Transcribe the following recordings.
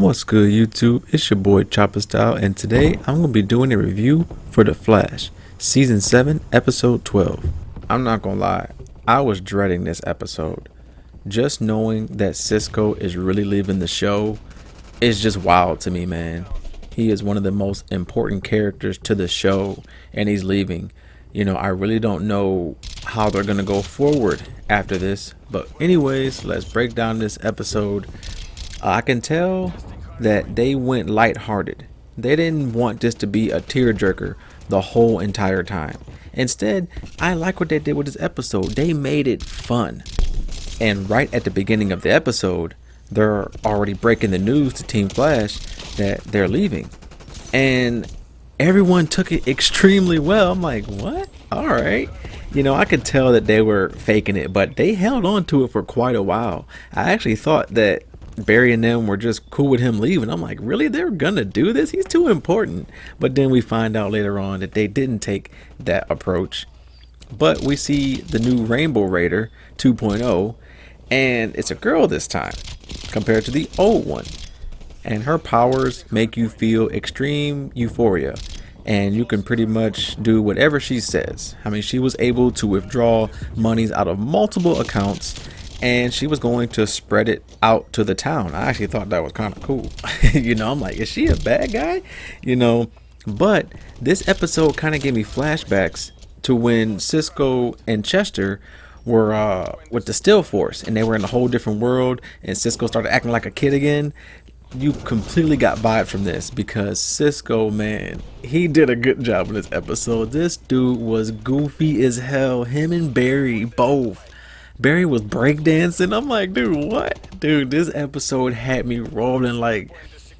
What's good, YouTube? It's your boy Chopper Style, and today I'm going to be doing a review for The Flash, Season 7, Episode 12. I'm not going to lie, I was dreading this episode. Just knowing that Cisco is really leaving the show is just wild to me, man. He is one of the most important characters to the show, and he's leaving. I really don't know how they're going to go forward after this. But anyways, let's break down this episode. I can tell that they went lighthearted. They didn't want this to be a tearjerker the whole entire time. Instead, I like what they did with this episode. They made it fun. And right at the beginning of the episode, they're already breaking the news to Team Flash that they're leaving. And everyone took it extremely well. I'm like, what? All right. I could tell that they were faking it, but they held on to it for quite a while. I actually thought that Barry and them were just cool with him leaving. I'm like, really? They're gonna do this? He's too important. But then we find out later on that they didn't take that approach. But we see the new Rainbow Raider 2.0, and it's a girl this time compared to the old one. And her powers make you feel extreme euphoria, and you can pretty much do whatever she says. I mean, she was able to withdraw monies out of multiple accounts, and she was going to spread it out to the town. I actually thought that was kind of cool. I'm like, is she a bad guy? But this episode kind of gave me flashbacks to when Cisco and Chester were with the Still Force, and they were in a whole different world, and Cisco started acting like a kid again. You completely got vibes from this because Cisco, man, he did a good job in this episode. This dude was goofy as hell. Him and Barry both. Barry was breakdancing. I'm like, dude, what? Dude, this episode had me rolling.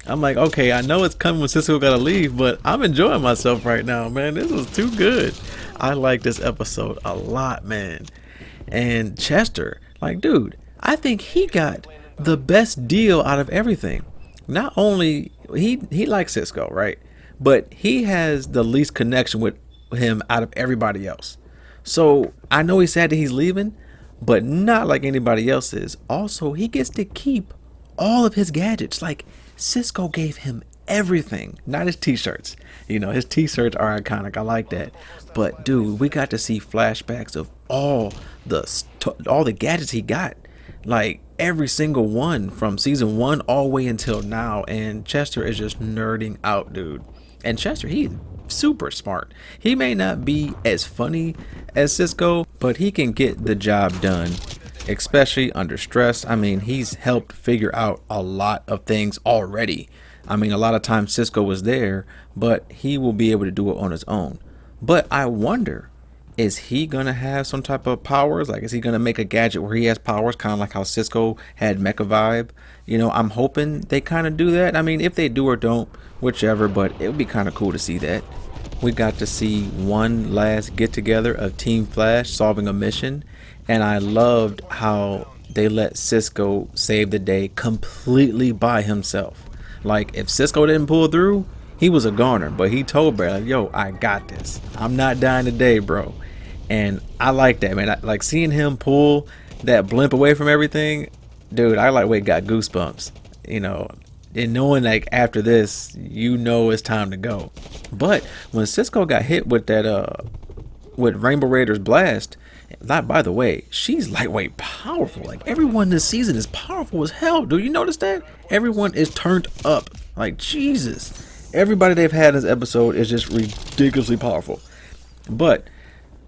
I'm like, okay, I know it's coming when Cisco gotta leave, but I'm enjoying myself right now, man. This was too good. I like this episode a lot, man. And Chester, dude, I think he got the best deal out of everything. Not only he likes Cisco, right? But he has the least connection with him out of everybody else. So I know he's sad that he's leaving, but not like anybody else is. Also, he gets to keep all of his gadgets. Cisco gave him everything, not his t-shirts. His t-shirts are iconic. I like that. But dude, we got to see flashbacks of all the gadgets he got. Every single one from season 1 all the way until now. And Chester is just nerding out, dude. And Chester, he's super smart. He may not be as funny as Cisco, but he can get the job done, especially under stress. I mean, he's helped figure out a lot of things already. I mean, a lot of times Cisco was there, but he will be able to do it on his own. But I wonder, is he gonna have some type of powers? Is he gonna make a gadget where he has powers, kind of like how Cisco had Mecha Vibe? I'm hoping they kind of do that. I mean, if they do or don't, whichever, but it would be kind of cool to see that. We got to see one last get together of Team Flash solving a mission, and I loved how they let Cisco save the day completely by himself. If Cisco didn't pull through, he was a goner, but he told Barry, yo, I got this. I'm not dying today, bro. And I like that, man. Seeing him pull that blimp away from everything, dude, got goosebumps, and knowing after this, it's time to go. But when Cisco got hit with that, with Rainbow Raider's blast, by the way, she's lightweight powerful. Everyone this season is powerful as hell. Do you notice that? Everyone is turned up. Jesus. Everybody they've had in this episode is just ridiculously powerful. But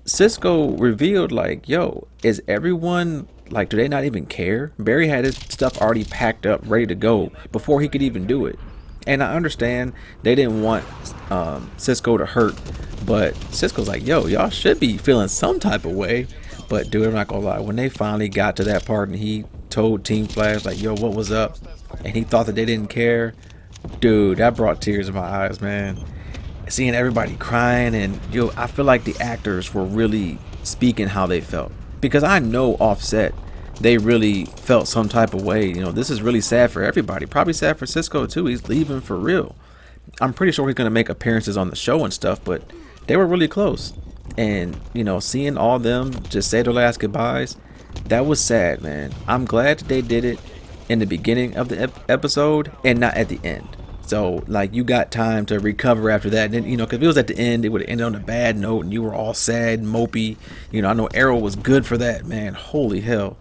Cisco revealed, yo, is everyone, do they not even care? Barry had his stuff already packed up, ready to go before he could even do it. And I understand they didn't want Cisco to hurt, but Cisco's like, yo, y'all should be feeling some type of way. But dude, I'm not gonna lie, when they finally got to that part and he told Team Flash, yo, what was up? And he thought that they didn't care. Dude, that brought tears in my eyes, man. Seeing everybody crying, and I feel like the actors were really speaking how they felt, because I know Offset, they really felt some type of way. This is really sad for everybody. Probably sad for Cisco too. He's leaving for real. I'm pretty sure he's gonna make appearances on the show and stuff, but they were really close. And seeing all them just say their last goodbyes, that was sad, man. I'm glad that they did it. in the beginning of the episode and not at the end. So like you got time to recover after that. And then, you know, because if it was at the end, it would have ended on a bad note and you were all sad and mopey. You know, I know Arrow was good for that, man. Holy hell.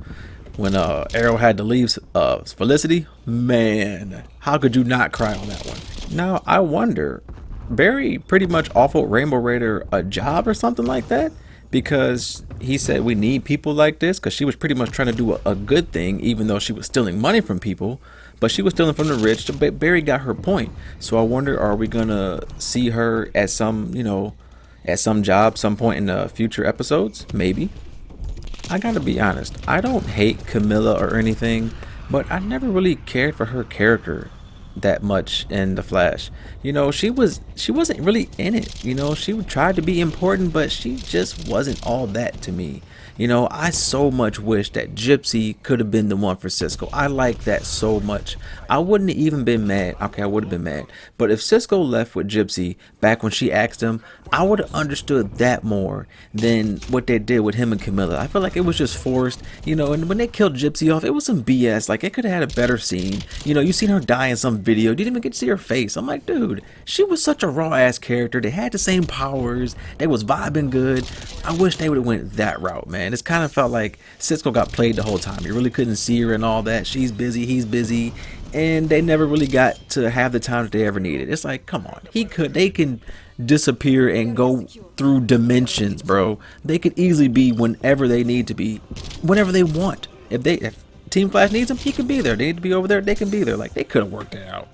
When Arrow had to leave Felicity, man, how could you not cry on that one? Now I wonder, Barry pretty much offered Rainbow Raider a job or something like that, because he said we need people like this, because she was pretty much trying to do a good thing even though she was stealing money from people, but she was stealing from the rich. So Barry got her point. So I wonder, are we gonna see her at some, you know, at some job some point in the future episodes? Maybe. I gotta be honest, I don't hate Camilla or anything, but I never really cared for her character that much in The Flash. You know, she wasn't really in it. You know, she tried to be important, but she just wasn't all that to me. You know, I so much wish that Gypsy could have been the one for Cisco. I like that so much. I wouldn't have even been mad. Okay, I would have been mad. But if Cisco left with Gypsy back when she asked him, I would have understood that more than what they did with him and Camilla. I feel like it was just forced, you know, and when they killed Gypsy off, it was some BS. Like, it could have had a better scene. You know, you seen her die in some video. You didn't even get to see her face. I'm like, dude, she was such a raw-ass character. They had the same powers. They was vibing good. I wish they would have went that route, man. It's kind of felt like Cisco got played the whole time. You really couldn't see her and all that. She's busy, he's busy, and they never really got to have the time that they ever needed. It's like, come on, they can disappear and go through dimensions, bro. They could easily be whenever they need to be, whenever they want. If Team Flash needs them, he can be there. They need to be over there, they can be there. Like, they could have worked it out.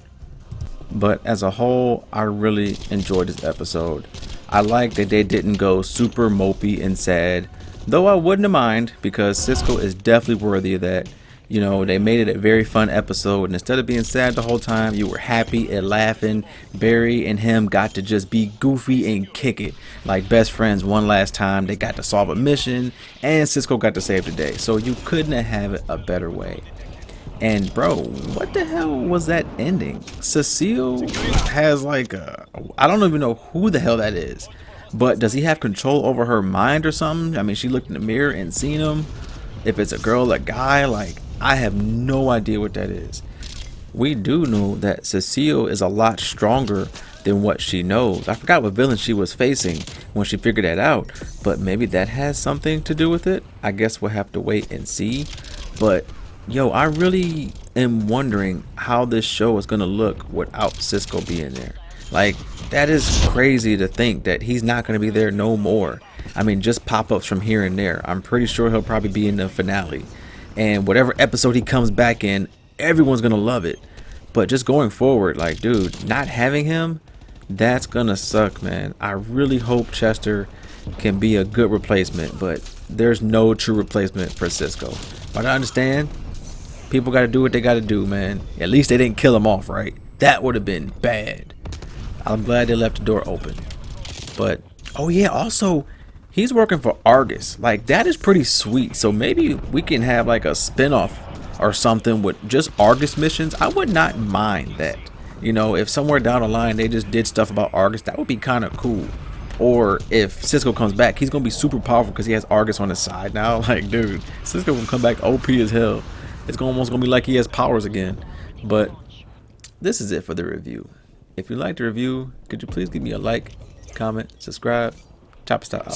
But as a whole, I really enjoyed this episode. I like that they didn't go super mopey and sad, though I wouldn't have mind, because Cisco is definitely worthy of that. You know, they made it a very fun episode, and instead of being sad the whole time, you were happy and laughing. Barry and him got to just be goofy and kick it like best friends one last time. They got to solve a mission, and Cisco got to save the day. So you couldn't have it a better way. And bro, what the hell was that ending? Cecile has like I don't even know who the hell that is, but does he have control over her mind or something? I mean, she looked in the mirror and seen him. If it's a girl, a guy, like, I have no idea what that is. We do know that Cecile is a lot stronger than what she knows. I forgot what villain she was facing when she figured that out, but maybe that has something to do with it. I guess we'll have to wait and see. But yo, I really am wondering how this show is gonna look without Cisco being there. Like, that is crazy to think that he's not gonna be there no more. I mean, just pop-ups from here and there. I'm pretty sure he'll probably be in the finale, and whatever episode he comes back in, everyone's gonna love it. But just going forward, like, dude, not having him, that's gonna suck, man. I really hope Chester can be a good replacement, but there's no true replacement for Cisco. But I understand people got to do what they got to do, man. At least they didn't kill him off, right? That would have been bad. I'm glad they left the door open. But oh yeah, also he's working for Argus. Like, that is pretty sweet. So maybe we can have like a spin-off or something with just Argus missions. I would not mind that. You know, if somewhere down the line they just did stuff about Argus, that would be kind of cool. Or if Cisco comes back, he's gonna be super powerful because he has Argus on his side now. Like, dude, Cisco will come back OP as hell. It's almost gonna be like he has powers again. But this is it for the review. If you liked the review, could you please give me a like, comment, subscribe? Chopper Style out.